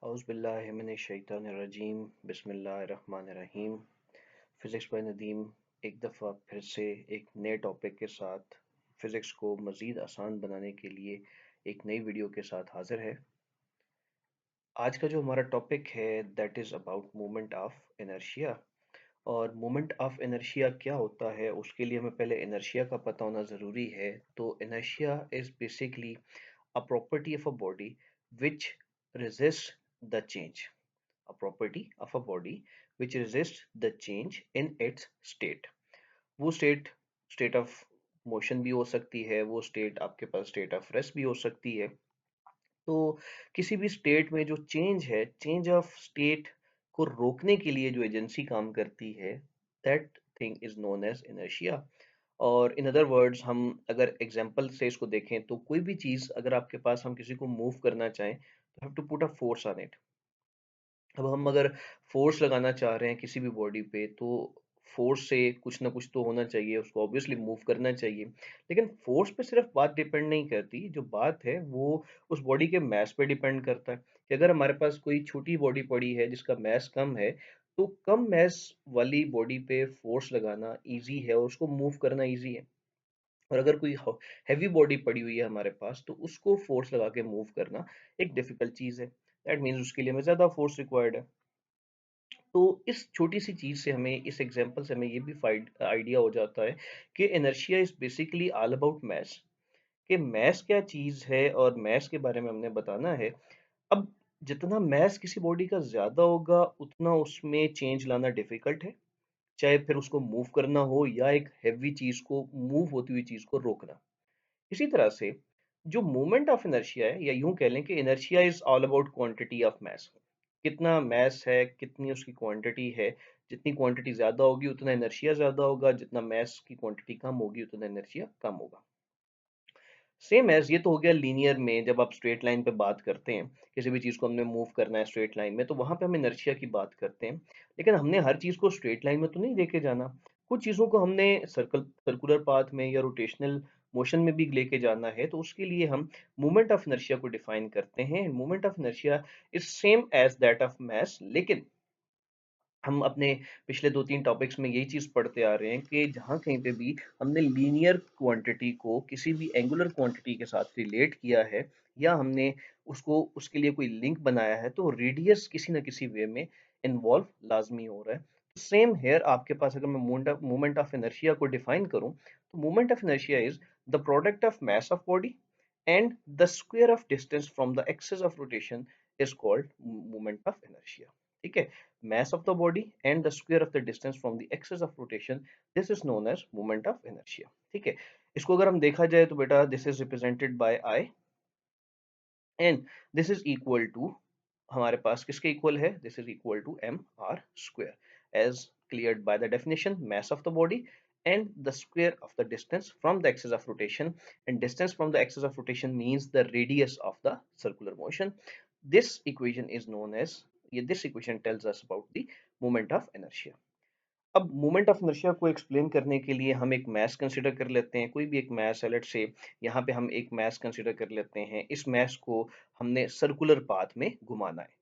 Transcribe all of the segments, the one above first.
औज़ुबिल्लाहिमिनश्शैतानिर्रजीम बिस्मिल्लाहिर्रहमानिर्रहीम। Physics bye Nadeem एक दफ़ा फिर से एक नए टॉपिक के साथ फ़िज़िक्स को मज़ीद आसान बनाने के लिए एक नई वीडियो के साथ हाज़िर है। आज का जो हमारा टॉपिक है that is about moment of inertia. और मोमेंट ऑफ इनर्शिया क्या होता है उसके लिए हमें पहले इनर्शिया का पता होना ज़रूरी है। तो inertia is basically a property of a body which resists the change. A property of a body which resists the change in its state. वो स्टेट ऑफ मोशन भी हो सकती है, वो स्टेट आपके पास स्टेट ऑफ रेस्ट भी हो सकती है। तो किसी भी स्टेट में जो चेंज है, चेंज ऑफ स्टेट को रोकने के लिए जो एजेंसी काम करती है, that thing is known as inertia. और इन अदर वर्ड्स हम अगर एग्जांपल से इसको देखें तो कोई भी चीज़ अगर आपके पास हम किसी को मूव करना चाहें तो have to put a force on it. अब हम अगर फोर्स लगाना चाह रहे हैं किसी भी बॉडी पे तो फोर्स से कुछ ना कुछ तो होना चाहिए, उसको ऑब्वियसली मूव करना चाहिए। लेकिन फोर्स पे सिर्फ बात डिपेंड नहीं करती, जो बात है वो उस बॉडी के मास पे डिपेंड करता है। कि अगर हमारे पास कोई छोटी बॉडी पड़ी है जिसका मास कम है, तो कम मास वाली बॉडी पे फोर्स लगाना इजी है और उसको मूव करना इजी है। और अगर कोई हैवी बॉडी पड़ी हुई है हमारे पास तो उसको फोर्स लगा के मूव करना एक डिफिकल्ट चीज़ है। दैट मीन्स उसके लिए हमें ज़्यादा फोर्स रिक्वायर्ड है। तो इस छोटी सी चीज़ से हमें, इस एग्जांपल से हमें ये भी फाइड आइडिया हो जाता है कि inertia is basically all about mass. कि मैस क्या चीज़ है और मैस के बारे में हमने बताना है। अब जितना मैस किसी बॉडी का ज़्यादा होगा उतना उसमें चेंज लाना डिफिकल्ट है, चाहे फिर उसको मूव करना हो या एक हैवी चीज़ को, मूव होती हुई चीज़ को रोकना। इसी तरह से जो मोमेंट ऑफ इनर्शिया है, या यूं कह लें कि inertia is all about quantity of mass. कितना मास है, कितनी उसकी क्वांटिटी है। जितनी क्वांटिटी ज्यादा होगी उतना इनर्शिया ज्यादा होगा, जितना मास की क्वांटिटी कम होगी उतना इनर्शिया कम होगा। सेम एज ये तो हो गया लीनियर में, जब आप स्ट्रेट लाइन पे बात करते हैं, किसी भी चीज़ को हमने मूव करना है स्ट्रेट लाइन में तो वहां पे हम इनर्शिया की बात करते हैं। लेकिन हमने हर चीज़ को स्ट्रेट लाइन में तो नहीं लेके जाना। कुछ चीज़ों को हमने सर्कुलर पाथ में या रोटेशनल मोशन में भी लेके जाना है, तो उसके लिए हम मोमेंट ऑफ इनर्शिया को डिफाइन करते हैं। Moment of inertia is same as that of mass. लेकिन हम अपने पिछले 2-3 टॉपिक्स में यही चीज़ पढ़ते आ रहे हैं कि जहाँ कहीं पे भी हमने लीनियर क्वांटिटी को किसी भी एंगुलर क्वांटिटी के साथ रिलेट किया है, या हमने उसको, उसके लिए कोई लिंक बनाया है, तो रेडियस किसी न किसी वे में इन्वॉल्व लाजमी हो रहा है। सेम हेयर आपके पास अगर मैं मोमेंट ऑफ इनर्शिया को डिफाइन करूं तो moment of inertia is the product of mass of body and the square of distance from the axis of rotation is called moment of inertia. ठीक है, mass of the body and the square of the distance from the axis of rotation, this is known as moment of inertia। ठीक है, इसको अगर हम देखा जाए तो बेटा this is represented by I and this is equal to, हमारे पास किसके इक्वल है, this is equal to mr square as cleared by the definition mass of the body and the square of the distance from the axis of rotation, and distance from the axis of rotation means the radius of the circular motion। This equation is known as, this equation tells us about the moment of inertia। अब moment of inertia को explain करने के लिए हम एक mess consider कर लेते हैं, कोई भी एक मैस है। लेट्स से यहाँ पे हम एक मैस कंसिडर कर लेते हैं। इस मैस को हमने सर्कुलर पाथ में घुमाना है।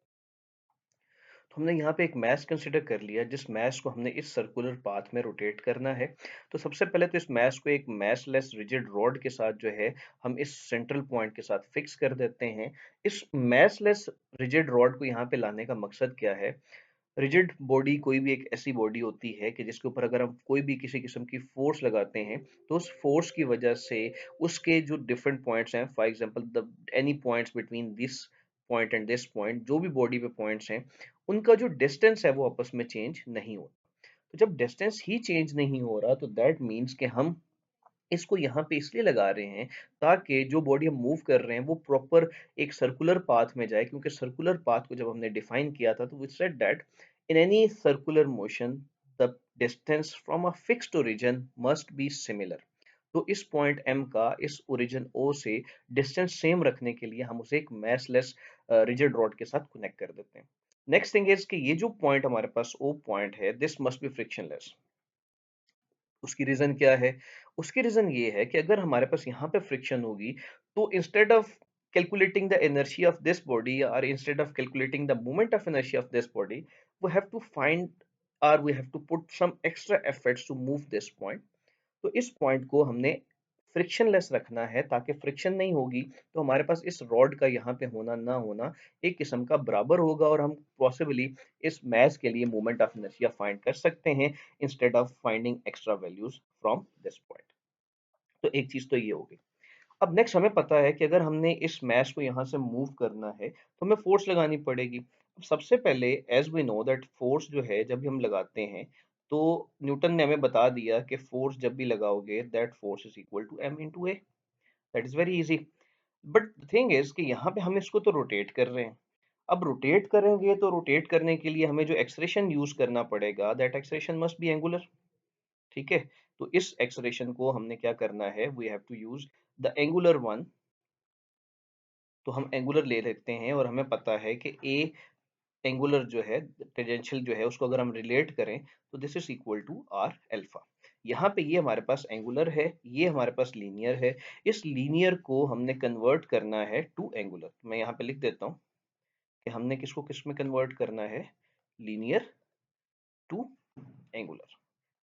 तो हमने यहाँ पे एक मैस कंसिडर कर लिया, जिस मैस को हमने इस सर्कुलर पाथ में रोटेट करना है। तो सबसे पहले तो इस मैस को एक मैसलेस रिजिड रॉड के साथ जो है हम इस सेंट्रल पॉइंट के साथ फिक्स कर देते हैं। इस मैसलेस रिजिड रॉड को यहाँ पे लाने का मकसद क्या है। रिजिड बॉडी कोई भी एक ऐसी बॉडी होती है कि जिसके ऊपर अगर हम कोई भी किसी किस्म की फोर्स लगाते हैं तो उस फोर्स की वजह से उसके जो डिफरेंट पॉइंट्स हैं, for example the any points between this point and this point, जो भी बॉडी पे पॉइंट्स हैं उनका जो डिस्टेंस है वो आपस में चेंज नहीं होता। तो जब डिस्टेंस ही चेंज नहीं हो रहा तो दैट मीन्स कि हम इसको यहाँ पे इसलिए लगा रहे हैं ताकि जो बॉडी हम मूव कर रहे हैं वो प्रॉपर एक सर्कुलर पाथ में जाए। क्योंकि सर्कुलर पाथ को जब हमने डिफाइन किया था तो we said that in any circular motion the distance from a fixed origin must be similar. तो इस पॉइंट M का इस ओरिजिन O से डिस्टेंस सेम रखने के लिए हम उसे एक मैसलेस रिजिड रॉड के साथ कनेक्ट कर देते हैं। नेक्स्ट थिंग इज कि ये जो पॉइंट हमारे पास O पॉइंट है, दिस मस्ट बी फ्रिक्शनलेस। उसकी रीजन क्या है? उसकी रीजन ये है कि अगर हमारे पास यहाँ पे फ्रिक्शन होगी तो instead of calculating the inertia of this body, or instead of calculating the moment of inertia of this body, we have to find, or we have to put some extra efforts to move this point. तो इस point को हमने frictionless रखना है, ताकि friction नहीं होगी तो हमारे पास इस रॉड का यहाँ पे होना ना होना एक किस्म का बराबर होगा, और हम पॉसिबली इस मैस के लिए मोमेंट ऑफ इनर्शिया फाइंड कर सकते हैं instead of finding extra values from this point. तो एक चीज तो ये होगी। अब नेक्स्ट हमें पता है कि अगर हमने इस मैश को यहाँ से मूव करना है तो हमें फोर्स लगानी पड़ेगी। अब सबसे पहले as we know that force जो है जब भी हम लगाते हैं तो न्यूटन ने हमें बता दिया कि फोर्स जब भी लगाओगे that force is equal to m into a. That is very easy. But the thing is कि यहाँ पे हम इसको तो रोटेट कर रहे हैं। अब रोटेट करेंगे तो रोटेट करने के लिए हमें जो एक्सलेशन यूज करना पड़ेगा that acceleration must be angular. ठीक है, तो इस एक्सलेशन को हमने क्या करना है, we have to use the angular one. तो हम एंगुलर ले लेते हैं और हमें पता है कि ए एंगुलर जो है टेंजेंशियल जो है उसको अगर हम रिलेट करें तो this is equal to r alpha. यहाँ पे ये हमारे पास एंगुलर है, ये हमारे पास लीनियर है। इस लीनियर को हमने कन्वर्ट करना है टू एंगुलर। मैं यहाँ पे लिख देता हूँ कि हमने किसको किस में कन्वर्ट करना है, लीनियर टू एंगुलर।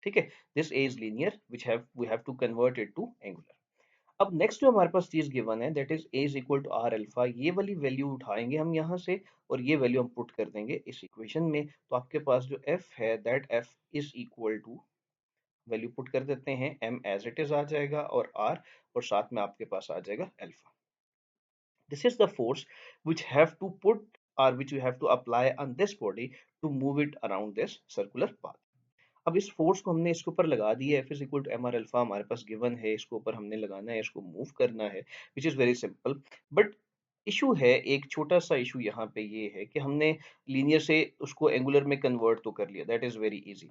ठीक है, this is linear which have we have to convert it to angular. अब नेक्स्ट जो हमारे पास चीज गिवन है that is a is equal to r alpha, ये वाली वैल्यू उठाएंगे हम यहाँ से और ये वैल्यू हम पुट कर देंगे इस इक्वेशन में। तो आपके पास जो f है that f is equal to, value put कर देते हैं, m एज इट इज आ जाएगा और r, और साथ में आपके पास आ जाएगा alpha. This is the force which have to put or which you have to apply on this body to move it around this circular path। अब इस फोर्स को हमने इसके ऊपर लगा दिया है, F is equal to M R alpha हमारे पास गिवन है, इसके ऊपर हमने लगाना है, इसको मूव करना है, which is very simple. But issue है, एक छोटा सा इशू यहाँ पे ये है कि हमने लीनियर से उसको एंगुलर में कन्वर्ट तो कर लिया, that is very easy.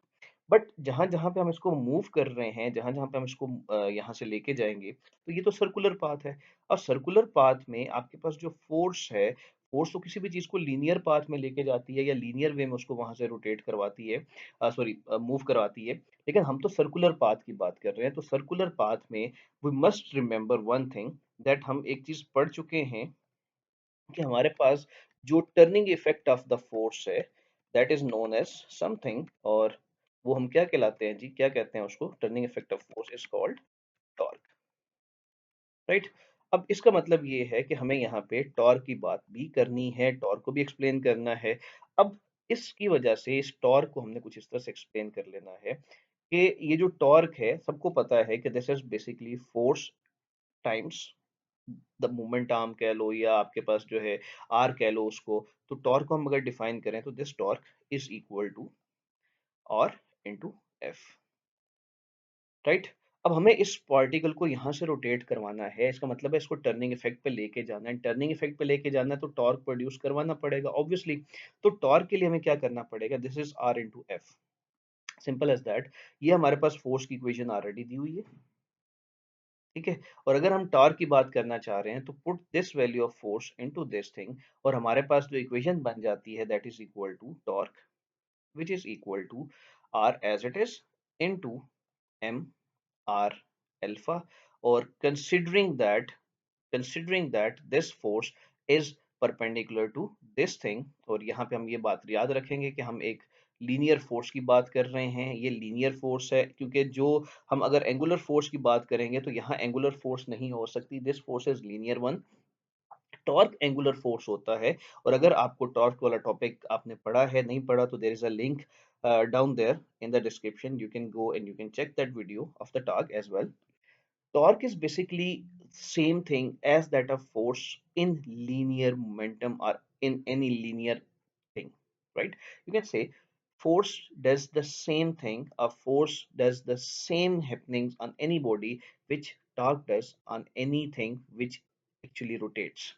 But जहां जहां पे हम इसको मूव कर रहे हैं, जहां जहां पे हम इसको यहाँ से लेके जाएंगे, तो ये तो सर्कुलर पाथ है। और सर्कुलर पाथ में आपके पास जो फोर्स है, फोर्स तो किसी भी चीज को लीनियर पाथ में लेके जाती है या लीनियर वे में उसको वहां से रोटेट करवाती है, सॉरी मूव करवाती है। लेकिन हम तो सर्कुलर पाथ की बात कर रहे हैं, तो सर्कुलर पाथ में we must remember one thing, that हम एक चीज पढ़ चुके हैं कि हमारे पास जो turning effect of the force है that is known as something, और वो हम क्या कहलाते हैं जी, क्या कहते हैं उसको, turning effect of force is called torque. Right. अब इसका मतलब ये है कि हमें यहाँ पे टॉर्क की बात भी करनी है, टॉर्क को भी एक्सप्लेन करना है। अब इसकी वजह से इस टॉर्क को हमने कुछ इस तरह से एक्सप्लेन कर लेना है कि ये जो टॉर्क है सबको पता है कि this is basically force times the moment arm कह लो या आपके पास जो है आर कह लो उसको। तो टॉर्क को हम अगर डिफाइन करें तो this torque is equal to R into F. Right. अब हमें इस पार्टिकल को यहाँ से रोटेट करवाना है, इसका मतलब है इसको टर्निंग इफेक्ट पे लेके जाना है। टर्निंग इफेक्ट पे लेके जाना है तो टॉर्क प्रोड्यूस करवाना पड़ेगा ऑब्वियसली। तो टॉर्क के लिए हमें क्या करना पड़ेगा, this is R into F, simple as that. ये हमारे पास फोर्स की इक्वेशन ऑलरेडी दी हुई है। ठीक है, और अगर हम टॉर्क की बात करना चाह रहे हैं तो put this value of force into this thing, और हमारे पास जो इक्वेशन बन जाती है that is equal to torque which is equal to R as it is into M are alpha. और considering that this force is perpendicular to this thing, और यहाँ पे हम ये बात याद रखेंगे कि हम एक लीनियर फोर्स की बात कर रहे हैं, ये लीनियर फोर्स है, क्योंकि जो हम अगर एंगुलर फोर्स की बात करेंगे तो यहाँ एंगुलर फोर्स नहीं हो सकती, this force is linear one. Torque angular force होता है। और अगर आपको टॉर्क वाला टॉपिक आपने पढ़ा है, नहीं पढ़ा, तो there is a link down there in the description, you can go and you can check that video of the torque as well। Torque is basically same thing as that of force in linear momentum or in any linear thing, right? You can say force does the same thing, a force does the same happenings on any body which torque does on anything which actually rotates।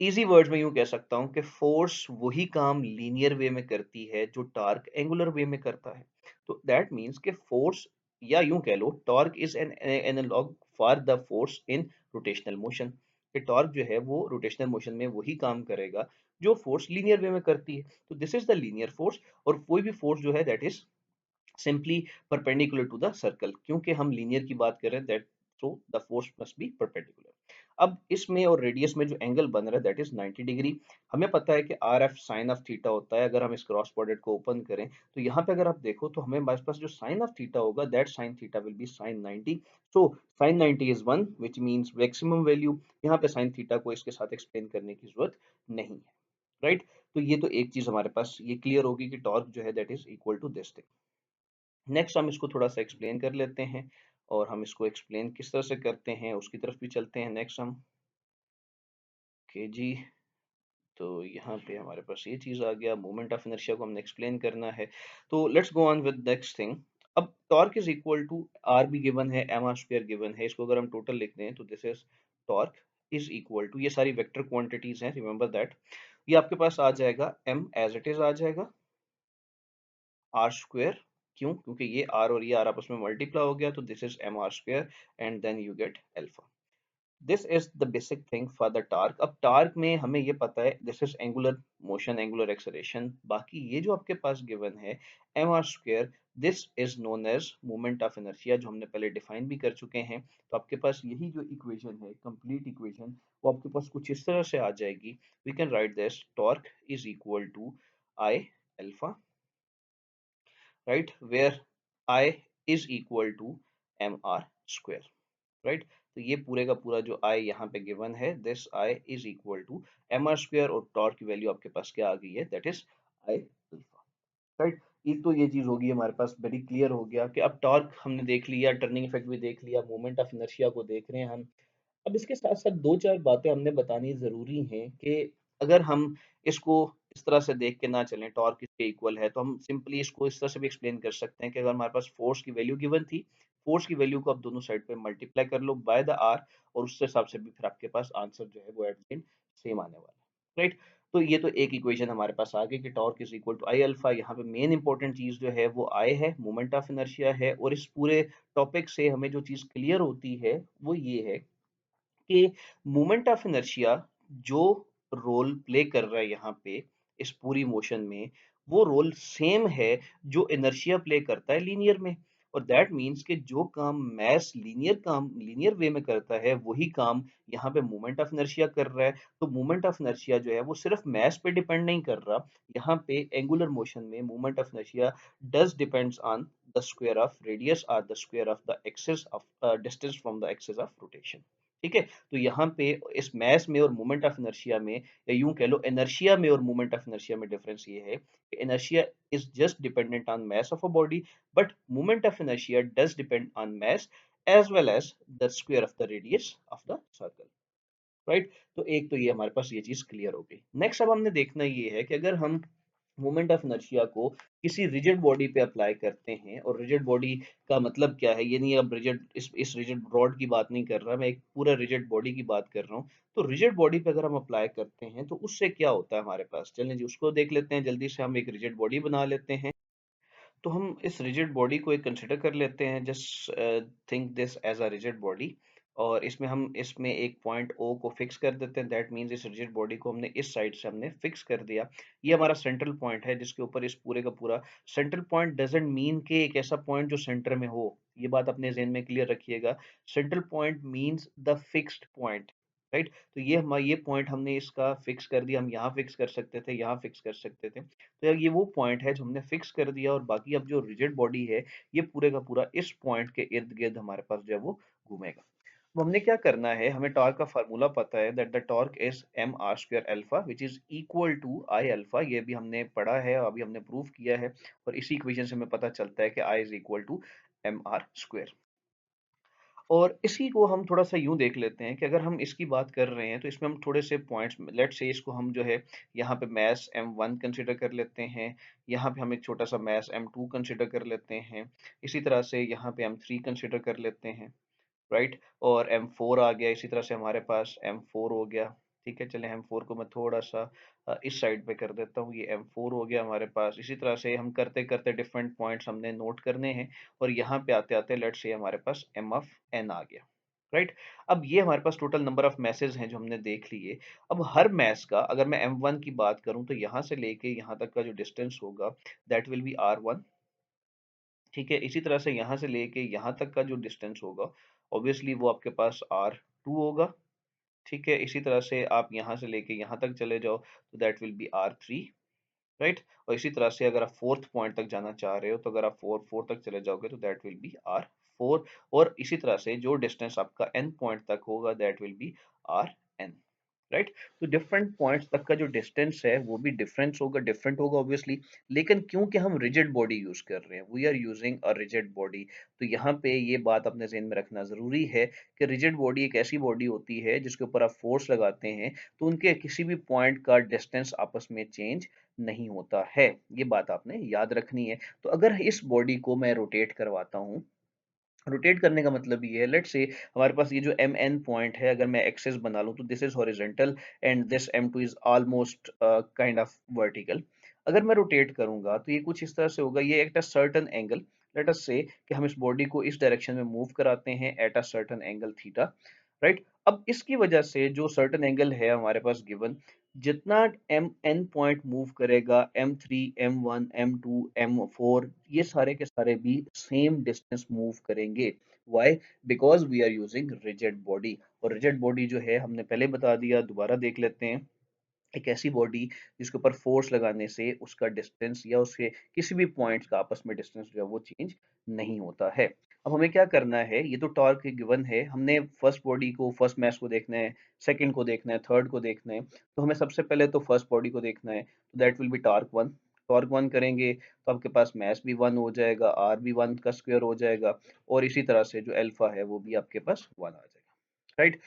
Easy words में यूं कह सकता हूं कि force वही काम linear वे में करती है जो टॉर्क एंगुलर वे में करता है। तो दैट मींस कि फोर्स, या यूं कह लो torque is an analog for the force in rotational motion. कि टॉर्क जो है वो रोटेशनल मोशन में वही काम करेगा जो फोर्स लीनियर वे में करती है। तो this is the linear force. और कोई भी फोर्स जो है that is simply perpendicular to the circle, क्योंकि हम लीनियर की बात कर रहे हैं that, so the force must be perpendicular. अब इसमें और रेडियस में जो एंगल बन रहा है दैट इज 90 डिग्री। हमें पता है कि R F sine of theta होता है। अगर हम इस क्रॉस प्रोडक्ट को ओपन करें तो यहाँ पे अगर आप देखो तो हमें हमारे पास जो साइन ऑफ थीटा होगा that sine theta will be sine 90। So sine 90 is 1 which means maximum value. यहाँ पे साइन थीटा को इसके साथ एक्सप्लेन करने की जरूरत नहीं है, राइट। तो ये तो एक चीज हमारे पास ये क्लियर होगी कि टॉर्क जो है that is equal to this thing. Next हम इसको थोड़ा सा एक्सप्लेन कर लेते हैं, और हम इसको एक्सप्लेन किस तरह से करते हैं उसकी तरफ भी चलते हैं नेक्स्ट हम। ओके जी, तो यहाँ पे हमारे पास ये चीज आ गया, मोमेंट ऑफ इनर्शिया को हमने एक्सप्लेन करना है। तो let's go on with next thing. अब torque is equal to R भी गिवन है, एम आर स्क्वायर गिवन है। इसको अगर हम टोटल लिखते हैं तो this is torque is equal to, ये सारी वेक्टर क्वांटिटीज हैं, रिमेंबर दैट। ये आपके पास आ जाएगा एम एज इट इज आ जाएगा आर स्क्वायर। क्यों? क्योंकि ये आर और ये आर आपस में मल्टीप्लाई हो गया, तो this is M R square and then you get alpha. This is the basic thing for the torque. अब टार्क में हमें ये पता है this is angular motion, angular acceleration. बाकी ये जो आपके पास गिवन है M R square, this is known as moment of inertia, जो हमने पहले डिफाइन भी कर चुके हैं। तो आपके पास यही जो इक्वेशन है, कंप्लीट इक्वेशन, वो आपके पास कुछ इस तरह से आ जाएगी। We can write this torque is equal to I alpha, right, where I is equal to M R square, right. तो ये पूरे का पूरा जो आई यहाँ पे गिवन है, this I is equal to M R square, और टॉर्क की वैल्यू आपके पास क्या आ गई है, that is I alpha, right. एक तो ये चीज होगी हमारे पास, वेरी क्लियर हो गया कि अब टॉर्क हमने देख लिया, टर्निंग इफेक्ट भी देख लिया, मोमेंट ऑफ इनर्शिया को देख रहे हैं हम। अब इसके साथ साथ दो चार बातें हमने बतानी जरूरी हैं कि अगर हम इसको इस तरह से देख के ना चलें टॉर्क इसके इक्वल है, तो हम सिंपली इसको इस तरह से भी एक्सप्लेन कर सकते हैं कि अगर हमारे पास फोर्स की वैल्यू गिवन थी, फोर्स की वैल्यू को आप दोनों साइड पे मल्टीप्लाई कर लो बाय द आर, और उससे हिसाब से भी फिर आपके पास आंसर जो है वो एट द एंड सेम आने वाला है, राइट। तो ये तो एक इक्वेशन हमारे पास आ गई कि torque is equal to I alpha. यहाँ पे मेन इंपॉर्टेंट चीज जो है वो आई है, मोमेंट ऑफ इनर्शिया है। और इस पूरे टॉपिक से हमें जो चीज क्लियर होती है वो ये है कि मोमेंट ऑफ इनर्शिया जो रोल प्ले कर रहा है यहाँ पे इस पूरी मोशन में, वो रोल सेम है जो इनर्शिया प्ले करता है लीनियर में। और दैट मीन्स कि जो काम मैस लीनियर वे में करता है, वही काम यहाँ पे मोमेंट ऑफ इनर्शिया कर रहा है। तो मोमेंट ऑफ इनर्शिया जो है वो सिर्फ मैस पे डिपेंड नहीं कर रहा। यहाँ पे एंगुलर मोशन में moment of inertia does depends on the square of radius और the square of the axis of distance from the axis of rotation, ठीक है। तो यहाँ पे इस मैस में और मोमेंट ऑफ इनर्शिया में, या यूं कह लो इनर्शिया में और मोमेंट ऑफ इनर्शिया में डिफरेंस ये है कि inertia is just dependent on mass of a body, but moment of inertia does depend on mass as well as the square of the radius of the circle, right. तो एक तो ये हमारे पास ये चीज क्लियर हो गई। नेक्स्ट अब हमने देखना ये है कि अगर हम मोमेंट ऑफ इनर्शिया को किसी रिजिड बॉडी पे अप्लाई करते हैं, और रिजिड बॉडी का मतलब क्या है, ये नहीं अब रिजिड इस रिजिड रॉड की बात नहीं कर रहा, मैं एक पूरा रिजिड बॉडी की बात कर रहा हूँ। तो रिजिड बॉडी पे अगर हम अप्लाई करते हैं तो उससे क्या होता है हमारे पास, चलें जी उसको देख लेते हैं जल्दी से। हम एक रिजिड बॉडी बना लेते हैं। तो हम इस रिजिड बॉडी को एक कंसिडर कर लेते हैं, just think this as a rigid body. और इसमें एक पॉइंट ओ को फिक्स कर देते हैं। दैट मींस इस रिजिड बॉडी को हमने इस साइड से हमने फिक्स कर दिया। ये हमारा सेंट्रल पॉइंट है जिसके ऊपर इस पूरे का पूरा, सेंट्रल पॉइंट डजंट मीन कि एक ऐसा पॉइंट जो सेंटर में हो, ये बात अपने ज़हन में क्लियर रखिएगा। Central point means the fixed point, right. तो ये पॉइंट हमने इसका फिक्स कर दिया। हम यहाँ फिक्स कर सकते थे, यहाँ फिक्स कर सकते थे। तो यार ये वो पॉइंट है जो हमने फिक्स कर दिया, और बाकी अब जो रिजिड बॉडी है ये पूरे का पूरा इस पॉइंट के इर्द गिर्द हमारे पास जो है वो घूमेगा। तो हमने क्या करना है, हमें टॉर्क का फार्मूला पता है that the torque is M R square alpha which is equal to I alpha. ये भी हमने पढ़ा है, अभी हमने प्रूव किया है। और इसी इक्वेशन से हमें पता चलता है कि I is equal to M R square. और इसी को हम थोड़ा सा यूं देख लेते हैं कि अगर हम इसकी बात कर रहे हैं तो इसमें हम थोड़े से पॉइंट्स, लेट से इसको हम जो है यहाँ पे मैस m1 कंसिडर कर लेते हैं। यहाँ पे हम एक छोटा सा मैस m2 कंसिडर कर लेते हैं। इसी तरह से यहाँ पे m3 कंसिडर कर लेते हैं, राइट। और M4 आ गया, इसी तरह से हमारे पास M4 हो गया। ठीक है, चले M4 को मैं थोड़ा सा इस साइड पे कर देता हूँ। ये M4 हो गया हमारे पास। इसी तरह से हम करते करते डिफरेंट पॉइंट्स हमने नोट करने हैं। और यहाँ पे आते आते लेट्स से हमारे पास M ऑफ N आ गया, राइट। अब ये हमारे पास टोटल नंबर ऑफ मैसेज हैं जो हमने देख लिए। अब हर मैस का अगर मैं M1 की बात करूं तो यहाँ से लेके यहाँ तक का जो डिस्टेंस होगा दैट विल बी R1, ठीक है। इसी तरह से यहाँ से लेके यहाँ तक का जो डिस्टेंस होगा ऑब्वियसली वो आपके पास R2 होगा, ठीक है, इसी तरह से आप यहाँ से लेके यहाँ तक चले जाओ तो that will B R3, right. और इसी तरह से अगर आप फोर्थ पॉइंट तक जाना चाह रहे हो तो अगर आप फोर फोर तक चले जाओगे तो दैट विल बी R4। और इसी तरह से जो डिस्टेंस आपका n पॉइंट तक होगा that will B Rn, right. तो डिफरेंट पॉइंट्स तक का जो डिस्टेंस है वो भी डिफरेंट होगा ऑब्वियसली। लेकिन क्योंकि हम रिजिड बॉडी यूज कर रहे हैं, we are using a rigid body, तो यहाँ पे ये बात अपने ज़हन में रखना ज़रूरी है कि रिजिड बॉडी एक ऐसी बॉडी होती है जिसके ऊपर आप फोर्स लगाते हैं तो उनके किसी भी पॉइंट का डिस्टेंस आपस में चेंज नहीं होता है। ये बात आपने याद रखनी है। तो अगर इस बॉडी को मैं रोटेट करवाता हूँ, रोटेट करने का मतलब ये है, लेट्स से हमारे पास ये जो एम एन पॉइंट है अगर मैं एक्सेस बना लूं तो this is horizontal and this M2 is almost kind of vertical. अगर मैं रोटेट करूंगा तो ये कुछ इस तरह से होगा, ये at a certain angle. Let us से कि हम इस बॉडी को इस डायरेक्शन में मूव कराते हैं at a certain angle theta, right. अब इसकी वजह से जो सर्टेन एंगल है हमारे पास गिवन, जितना एम एन पॉइंट मूव करेगा M3 M1 M2 M4 ये सारे के सारे भी सेम डिस्टेंस मूव करेंगे। Why? Because we are using rigid body. और रिजिड बॉडी जो है हमने पहले बता दिया, दोबारा देख लेते हैं। एक ऐसी बॉडी जिसके ऊपर फोर्स लगाने से उसका डिस्टेंस या उसके किसी भी पॉइंट्स का आपस में डिस्टेंस जो है वो चेंज नहीं होता है। अब हमें क्या करना है, ये तो टॉर्क गिवन है, हमने फर्स्ट बॉडी को, फर्स्ट मैस को देखना है, सेकंड को देखना है, थर्ड को देखना है। तो हमें सबसे पहले तो फर्स्ट बॉडी को देखना है, तो that will B torque 1। Torque 1 करेंगे तो आपके पास मैस भी 1 हो जाएगा, आर भी 1 का स्क्वायर हो जाएगा, और इसी तरह से जो अल्फा है वो भी आपके पास 1 आ जाएगा, राइट।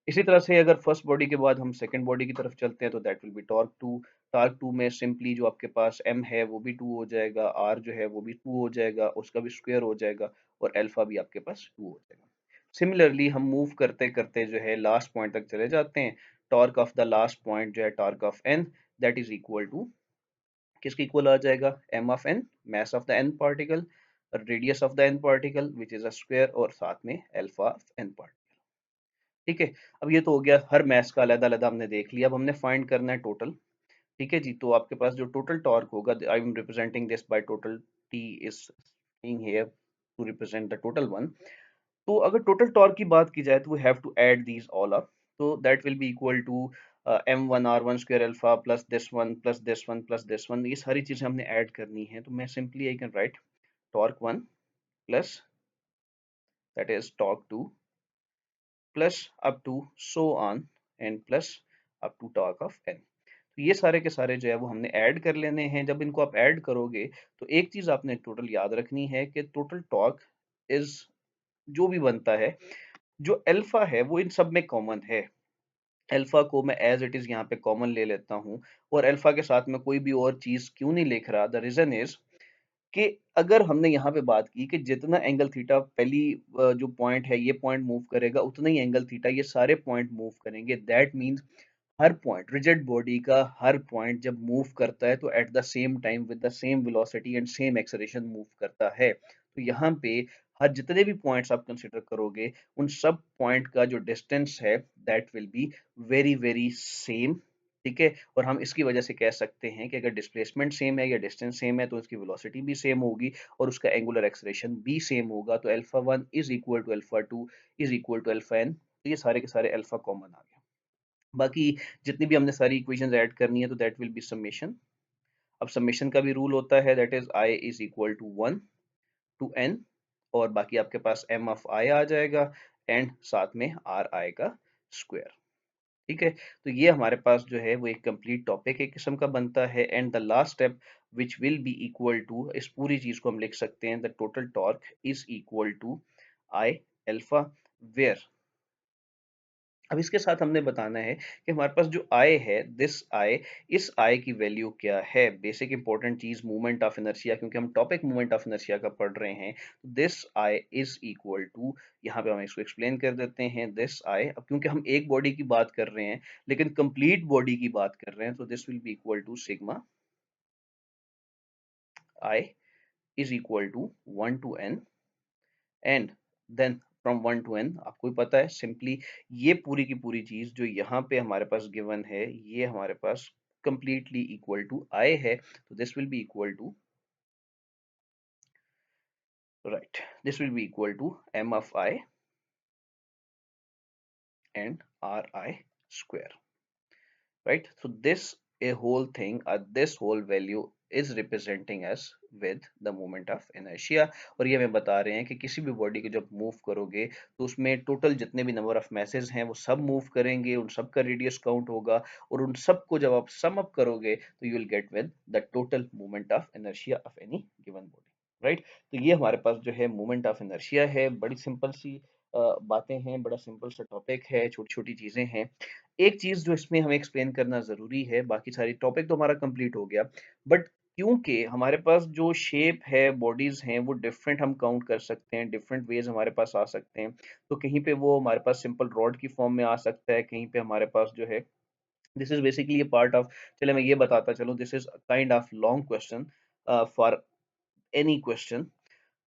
इसी तरह से अगर फर्स्ट बॉडी के बाद हम सेकंड बॉडी की तरफ चलते हैं तो that will B torque 2। Torque 2 में सिंपली जो आपके पास m है वो भी 2 हो जाएगा, r जो है वो भी 2 हो जाएगा, उसका भी स्क्वायर हो जाएगा, और अल्फा भी आपके पास 2 हो जाएगा। सिमिलरली हम मूव करते करते जो है लास्ट पॉइंट तक चले जाते हैं। Torque of the last point जो है torque of n, that is equal to, किसके इक्वल आ जाएगा, m of n, mass of the n particle, radius of the n particle which is a square, और साथ में अल्फा ऑफ n पार्टिकल। ठीक है। अब ये तो हो गया, हर मैच का अलग-अलग हमने देख लिया। अब हमने फाइंड करना है टोटल। ठीक है जी, तो आपके पास जो टोटल टॉर्क होगा, I am representing this by total, T is being here to represent the total one. तो अगर टोटल टॉर्क की बात की जाए तो we have to add these all up, तो that will be equal to m1 r1 square alpha plus this one plus this one, ये सारी चीजें हमने ऐड करनी है। तो मैं simply I can write torque 1 plus that is torque 2 plus up to so on and plus up to torque of n। तो ये सारे के सारे जो है वो हमने ऐड कर लेने हैं। जब इनको आप ऐड करोगे तो एक चीज आपने टोटल याद रखनी है कि टोटल टॉर्क इज, जो भी बनता है, जो अल्फा है वो इन सब में कॉमन है। अल्फा को मैं एज इट इज यहाँ पे कॉमन ले लेता हूँ, और अल्फा के साथ में कोई भी और चीज क्यों नहीं लिख रहा, द रीजन इज कि अगर हमने यहाँ पे बात की कि जितना एंगल थीटा पहली जो पॉइंट है ये पॉइंट मूव करेगा, उतना ही एंगल थीटा ये सारे पॉइंट मूव करेंगे। That means her point, rigid body का हर पॉइंट जब मूव करता है तो at the same time with the same velocity and same acceleration move करता है। तो यहाँ पे हर जितने भी पॉइंट्स आप कंसिडर करोगे उन सब पॉइंट का जो डिस्टेंस है that will be very very same. ठीक है। और हम इसकी वजह से कह सकते हैं कि अगर डिस्प्लेसमेंट सेम है या डिस्टेंस सेम है तो उसकी वेलोसिटी भी सेम होगी और उसका एंगुलर एक्सेलरेशन भी सेम होगा। तो alpha 1 is equal to alpha 2 is equal to alpha n। तो ये सारे के सारे अल्फा कॉमन आ गया। बाकी जितनी भी हमने सारी इक्वेशंस ऐड करनी है तो दैट विल बी समेशन। अब समेशन का भी रूल होता है, that is i is equal to 1 to n, और बाकी आपके पास m ऑफ i आ जाएगा एंड साथ में r i का स्क्वायर। ठीक है। तो ये हमारे पास जो है वो एक कंप्लीट टॉपिक एक किस्म का बनता है, and the last step which will be equal to, इस पूरी चीज को हम लिख सकते हैं, the total torque is equal to I alpha, where. अब इसके साथ हमने बताना है कि हमारे पास जो आई है, दिस आई, इस आई की वैल्यू क्या है। बेसिक इंपॉर्टेंट चीज मोमेंट ऑफ इनर्शिया, क्योंकि हम टॉपिक मोमेंट ऑफ इनर्शिया का पढ़ रहे हैं। This I is equal to, यहाँ पे हम इसको एक्सप्लेन कर देते हैं, दिस आई, अब क्योंकि हम एक बॉडी की बात कर रहे हैं लेकिन कंप्लीट बॉडी की बात कर रहे हैं, तो this will be equal to sigma I is equal to 1 to n, and then from 1 to n आपको भी पता है सिंपली ये पूरी की पूरी चीज जो यहाँ पे हमारे पास गिवन है ये हमारे पास कंप्लीटली इक्वल टू आई है। तो this will be equal to, right, this will be equal to m of i and r i square, right? So this a whole thing, this whole value is representing us with the moment of inertia। और ये हमें बता रहे हैं कि किसी भी body को जब मूव करोगे तो उसमें टोटल जितने भी नंबर ऑफ मैसेज हैं वो सब मूव करेंगे, उन सब का रेडियस काउंट होगा, और उन सब को जब आप सम अप करोगे तो you will get with the total moment of inertia of any given body, right? तो ये हमारे पास जो है मोमेंट ऑफ इनर्शिया है। बड़ी सिंपल सी बातें हैं, बड़ा सिंपल सा टॉपिक है, छोटी छोटी चीजें हैं। एक चीज जो इसमें हमें एक्सप्लेन करना जरूरी है, बाकी सारी टॉपिक तो हमारा कंप्लीट हो गया, बट क्योंकि हमारे पास जो शेप है, बॉडीज हैं, वो डिफरेंट हम काउंट कर सकते हैं, डिफरेंट वेज हमारे पास आ सकते हैं। तो कहीं पे वो हमारे पास सिंपल रॉड की फॉर्म में आ सकता है, कहीं पे हमारे पास जो है this is basically A part of, चले मैं ये बताता चलूं, this is kind of long question for any question.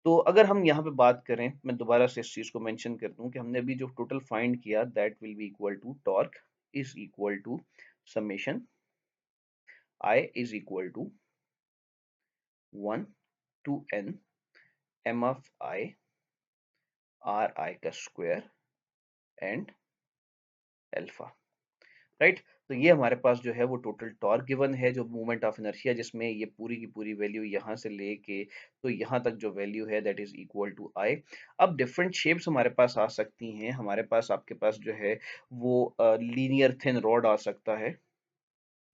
तो अगर हम यहाँ पे बात करें, मैं दोबारा से इस चीज को मेंशन कर दूं कि हमने अभी जो टोटल फाइंड किया that will be equal to torque is equal to summation I is equal to 1 to n m of I r I का स्क्वायर एंड अल्फा, राइट? तो ये हमारे पास जो है वो टोटल टॉर्क गिवन है, जो मूवमेंट ऑफ इनर्शिया, जिसमें ये पूरी की पूरी वैल्यू यहाँ से लेके तो यहाँ तक जो वैल्यू है दैट इज इक्वल टू आई। अब डिफरेंट शेप्स हमारे पास आ सकती हैं, हमारे पास आपके पास जो है वो लीनियर थिन रॉड आ सकता है,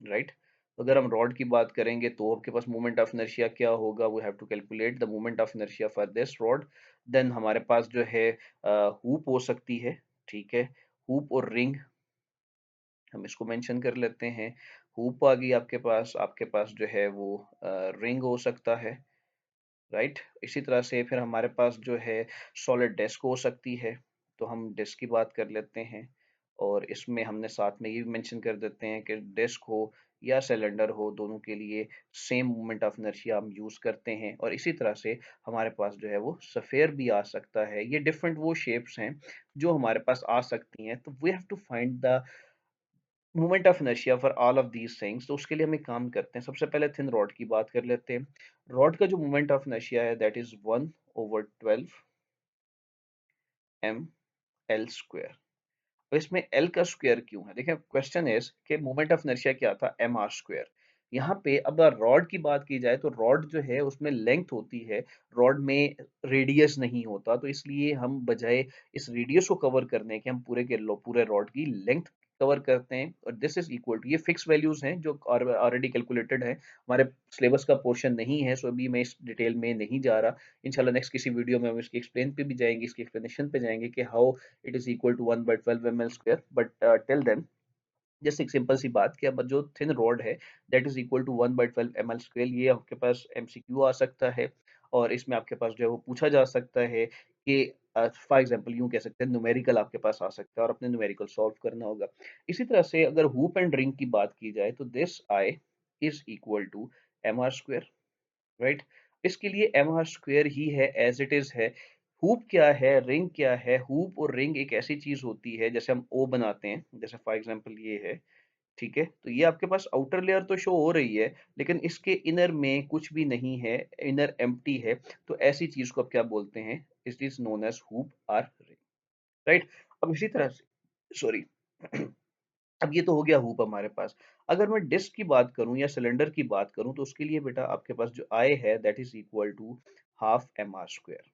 राइट? अगर हम रॉड की बात करेंगे तो आपके पास मोमेंट ऑफ इनर्शिया क्या होगा, we have to calculate the moment of inertia for this rod. Then हमारे पास जो है हुप हो सकती है, ठीक है? हुप और रिंग हम इसको मेंशन कर लेते हैं। हुप आ गई आपके पास जो है वो रिंग हो सकता है, राइट? इसी तरह से फिर हमारे पास जो है सॉलिड डिस्क हो सकती है, तो हम डिस्क की बात कर लेते हैं। और इसमें हमने साथ में ये भी मेंशन कर देते हैं कि डिस्क हो या सिलेंडर हो, दोनों के लिए सेम मोमेंट ऑफ इनर्शिया हम यूज करते हैं। और इसी तरह से हमारे पास जो है वो सफेयर भी आ सकता है। ये डिफरेंट वो शेप्स हैं जो हमारे पास आ सकती हैं। तो we have to find the moment of inertia for all of these things. तो उसके लिए हम एक काम करते हैं, सबसे पहले थिन रॉड की बात कर लेते हैं। रॉड का जो मोमेंट ऑफ इनर्शिया है that is 1/12 M L square. तो इसमें एल का स्क्वायर क्यों है? देखिए, क्वेश्चन इज कि मोमेंट ऑफ इनर्शिया क्या था, एम आर स्क्वायर। यहाँ पे अब रॉड की बात की जाए तो रॉड जो है उसमें लेंथ होती है, रॉड में रेडियस नहीं होता, तो इसलिए हम बजाय इस रेडियस को कवर करने के हम पूरे रॉड की लेंथ कवर करते हैं। और दिस इज इक्वल टू, ये फिक्स वैल्यूज हैं जो ऑलरेडी कैलकुलेटेड है, हमारे सिलेबस का पोर्शन नहीं है, सो अभी मैं इस डिटेल में नहीं जा रहा। इंशाल्लाह नेक्स्ट किसी वीडियो में हम इसकी एक्सप्लेन पे भी जाएंगे, इसकी एक्सप्लेनेशन पे जाएंगे कि how it is equal to 1/12 ml square, but till then just एक सिंपल सी बात कि अब जो थिन रॉड है that is equal to 1/12 ml square. ये आपके पास एमसीक्यू आ सकता है, और इसमें आपके पास जो है वो पूछा जा सकता है कि फॉर एग्जांपल यूं कह सकते हैं, न्यूमेरिकल आपके पास आ सकता है और अपने न्यूमेरिकल सॉल्व करना होगा। इसी तरह से अगर हुप एंड रिंग की बात की जाए तो this I is equal to M R square, right? इसके लिए एम आर स्क्वेयर ही है, एज इट इज है। हुप क्या है, रिंग क्या है? हुप और रिंग एक ऐसी चीज होती है, जैसे हम ओ बनाते हैं, जैसे फॉर एग्जांपल ये है, ठीक है? तो ये आपके पास आउटर लेयर तो शो हो रही है, लेकिन इसके इनर में कुछ भी नहीं है, इनर एम्प्टी है। तो ऐसी चीज को आप क्या बोलते हैं? It is known as hoop और रिंग, राइट? अब इसी तरह से, सॉरी, अब ये तो हो गया हुप हमारे पास। अगर मैं डिस्क की बात करूं या सिलेंडर की बात करूं तो उसके लिए बेटा आपके पास जो आई है that is equal to half M R square,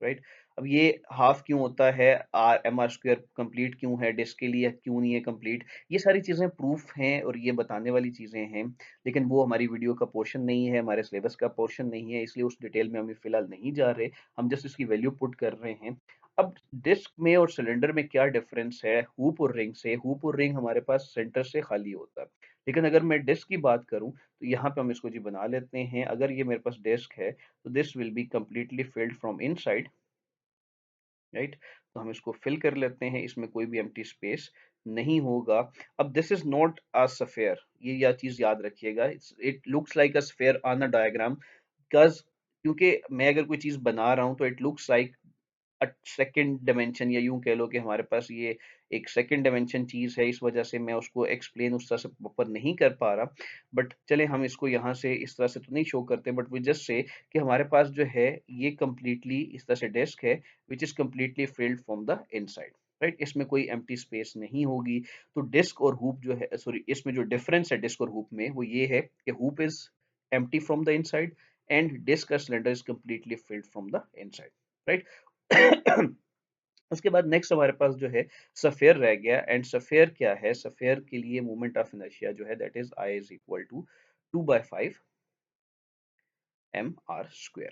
right? अब ये हाफ क्यों होता है, R M R square complete क्यों है डिस्क के लिए, क्यों नहीं है कंप्लीट? ये सारी चीजें प्रूफ हैं और ये बताने वाली चीजें हैं, लेकिन वो हमारी वीडियो का पोर्शन नहीं है, हमारे सिलेबस का पोर्शन नहीं है, इसलिए उस डिटेल में हम फिलहाल नहीं जा रहे। हम जस्ट इसकी वैल्यू पुट कर रहे हैं। अब डिस्क में और सिलेंडर में क्या डिफरेंस है हुप और रिंग से? हुप और रिंग हमारे पास सेंटर से खाली होता है, लेकिन अगर मैं डिस्क की बात करूं तो यहाँ पे हम इसको जी बना लेते हैं। अगर ये मेरे पास डिस्क है तो this will be completely filled from inside, right? तो हम इसको फिल कर लेते हैं, इसमें कोई भी एम्प्टी स्पेस नहीं होगा। अब this is not a sphere, ये या चीज याद रखिएगा, it looks like a sphere on a diagram, because क्योंकि मैं अगर कोई चीज बना रहा हूं तो it looks like second dimension, या यूं कह लो कि हमारे पास ये एक सेकंड डायमेंशन चीज है, इस वजह से मैं उसको एक्सप्लेन उस तरह से प्रॉपर नहीं कर पा रहा। बट चले हम इसको यहाँ से इस तरह से तो नहीं शो करते, बट वी जस्ट से कि हमारे पास जो है ये कंप्लीटली इस तरह से डेस्क है which is completely filled from the inside, right, इसमें कोई एम्प्टी स्पेस नहीं होगी। तो डिस्क और हूप जो है, सॉरी, इसमें जो डिफरेंस है डिस्क और हूप में वो ये है कि hoop is empty from the inside and disc का cylinder is completely filled from the inside, right. उसके बाद नेक्स्ट हमारे पास जो है सफेयर रह गया, एंड सफेयर क्या है, सफेयर के लिए मोमेंट ऑफ इनर्शिया जो है that is I is equal to 2/5 mr²,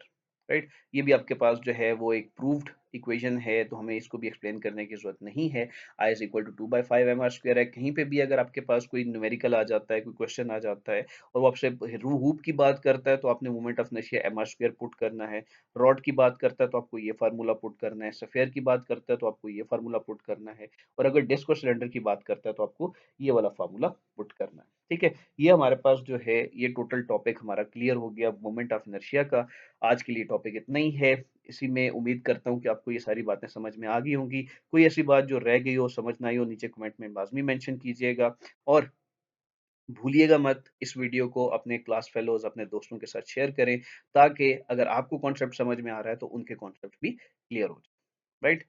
right. ये भी आपके पास जो है वो एक प्रूव्ड इक्वेशन है, तो हमें इसको भी एक्सप्लेन करने की जरूरत नहीं है। आई इज इक्वल टू 2/5 mr² है। कहीं पे भी अगर आपके पास कोई न्यूमेरिकल आ जाता है, कोई क्वेश्चन आ जाता है और वो आपसे हूप की बात करता है, तो आपने moment of inertia mr² put करना है। रॉड की बात करता है तो आपको ये फार्मूला पुट करना है। सफेयर की बात करता है तो आपको ये फार्मूला पुट करना है। और अगर डिस्क और सिलेंडर की बात करता है तो आपको ये वाला फार्मूला पुट करना है। ठीक है, ये हमारे पास जो है ये टोटल टॉपिक हमारा क्लियर हो गया मोमेंट ऑफ इनर्शिया का। आज के लिए टॉपिक इतना ही है। इसी में उम्मीद करता हूँ कि आपको ये सारी बातें समझ में आ गई होंगी। कोई ऐसी बात जो रह गई हो, समझ ना आई हो, नीचे कमेंट में लाजमी मेंशन कीजिएगा। और भूलिएगा मत, इस वीडियो को अपने क्लास फेलोज, अपने दोस्तों के साथ शेयर करें, ताकि अगर आपको कॉन्सेप्ट समझ में आ रहा है तो उनके कॉन्सेप्ट भी क्लियर हो जाए, राइट।